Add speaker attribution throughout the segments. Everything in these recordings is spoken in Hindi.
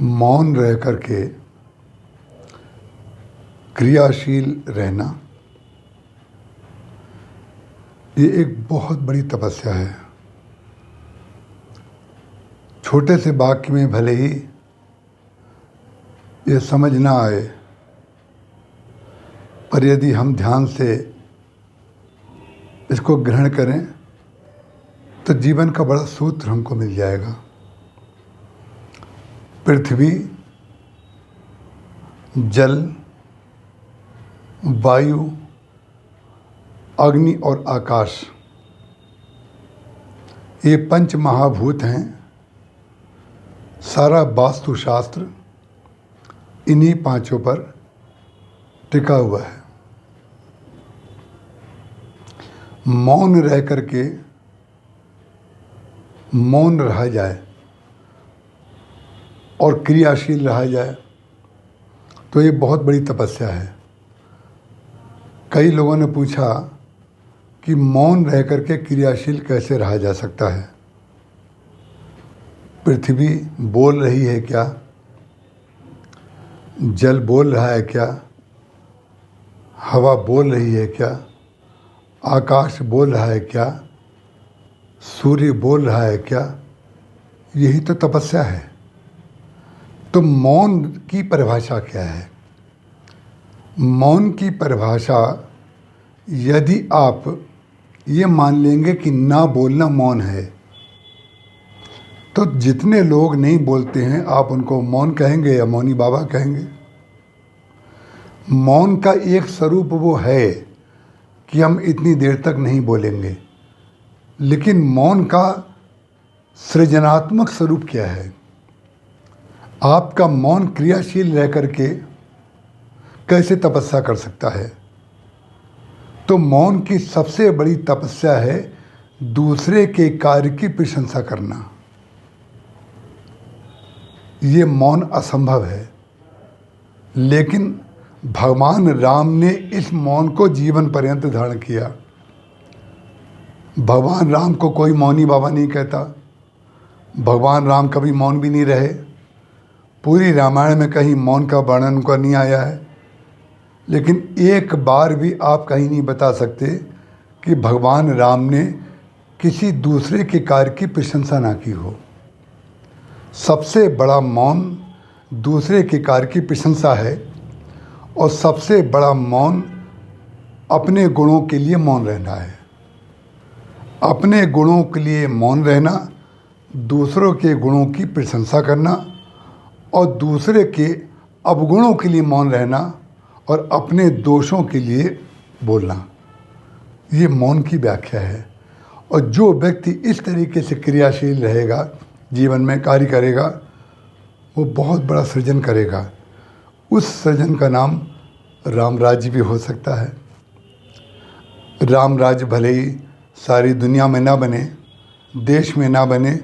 Speaker 1: मौन रह कर के क्रियाशील रहना ये एक बहुत बड़ी तपस्या है। छोटे से वाक्य में भले ही ये समझ ना आए, पर यदि हम ध्यान से इसको ग्रहण करें तो जीवन का बड़ा सूत्र हमको मिल जाएगा। पृथ्वी, जल, वायु, अग्नि और आकाश, ये पंच महाभूत हैं। सारा वास्तुशास्त्र इन्हीं पांचों पर टिका हुआ है। मौन रह करके मौन रहा जाए और क्रियाशील रहा जाए तो ये बहुत बड़ी तपस्या है। कई लोगों ने पूछा कि मौन रह करके क्रियाशील कैसे रहा जा सकता है। पृथ्वी बोल रही है क्या? जल बोल रहा है क्या? हवा बोल रही है क्या? आकाश बोल रहा है क्या? सूर्य बोल रहा है क्या? यही तो तपस्या है। तो मौन की परिभाषा क्या है? मौन की परिभाषा, यदि आप ये मान लेंगे कि ना बोलना मौन है, तो जितने लोग नहीं बोलते हैं आप उनको मौन कहेंगे या मौनी बाबा कहेंगे। मौन का एक स्वरूप वो है कि हम इतनी देर तक नहीं बोलेंगे, लेकिन मौन का सृजनात्मक स्वरूप क्या है? आपका मौन क्रियाशील रह करके कैसे तपस्या कर सकता है? तो मौन की सबसे बड़ी तपस्या है दूसरे के कार्य की प्रशंसा करना। ये मौन असंभव है, लेकिन भगवान राम ने इस मौन को जीवन पर्यंत धारण किया। भगवान राम को कोई मौनी बाबा नहीं कहता। भगवान राम कभी मौन भी नहीं रहे। पूरी रामायण में कहीं मौन का वर्णन उनका नहीं आया है, लेकिन एक बार भी आप कहीं नहीं बता सकते कि भगवान राम ने किसी दूसरे के कार्य की प्रशंसा ना की हो। सबसे बड़ा मौन दूसरे के कार्य की प्रशंसा है, और सबसे बड़ा मौन अपने गुणों के लिए मौन रहना है। अपने गुणों के लिए मौन रहना, दूसरों के गुणों की प्रशंसा करना, और दूसरे के अवगुणों के लिए मौन रहना, और अपने दोषों के लिए बोलना, ये मौन की व्याख्या है। और जो व्यक्ति इस तरीके से क्रियाशील रहेगा, जीवन में कार्य करेगा, वो बहुत बड़ा सृजन करेगा। उस सृजन का नाम राम राज्य भी हो सकता है। राम राज्य भले ही सारी दुनिया में ना बने, देश में ना बने,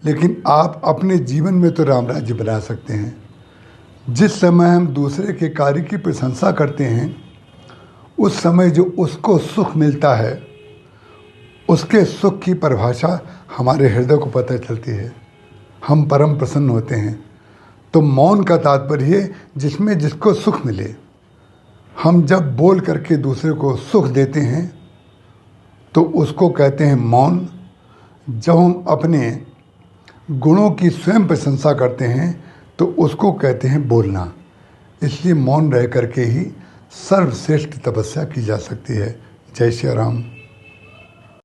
Speaker 1: लेकिन आप अपने जीवन में तो राम राज्य बना सकते हैं। जिस समय हम दूसरे के कार्य की प्रशंसा करते हैं, उस समय जो उसको सुख मिलता है, उसके सुख की परिभाषा हमारे हृदय को पता चलती है। हम परम प्रसन्न होते हैं। तो मौन का तात्पर्य है जिसमें जिसको सुख मिले। हम जब बोल करके दूसरे को सुख देते हैं तो उसको कहते हैं मौन। जब हम अपने गुणों की स्वयं प्रशंसा करते हैं तो उसको कहते हैं बोलना। इसलिए मौन रह करके ही सर्वश्रेष्ठ तपस्या की जा सकती है। जय श्री राम।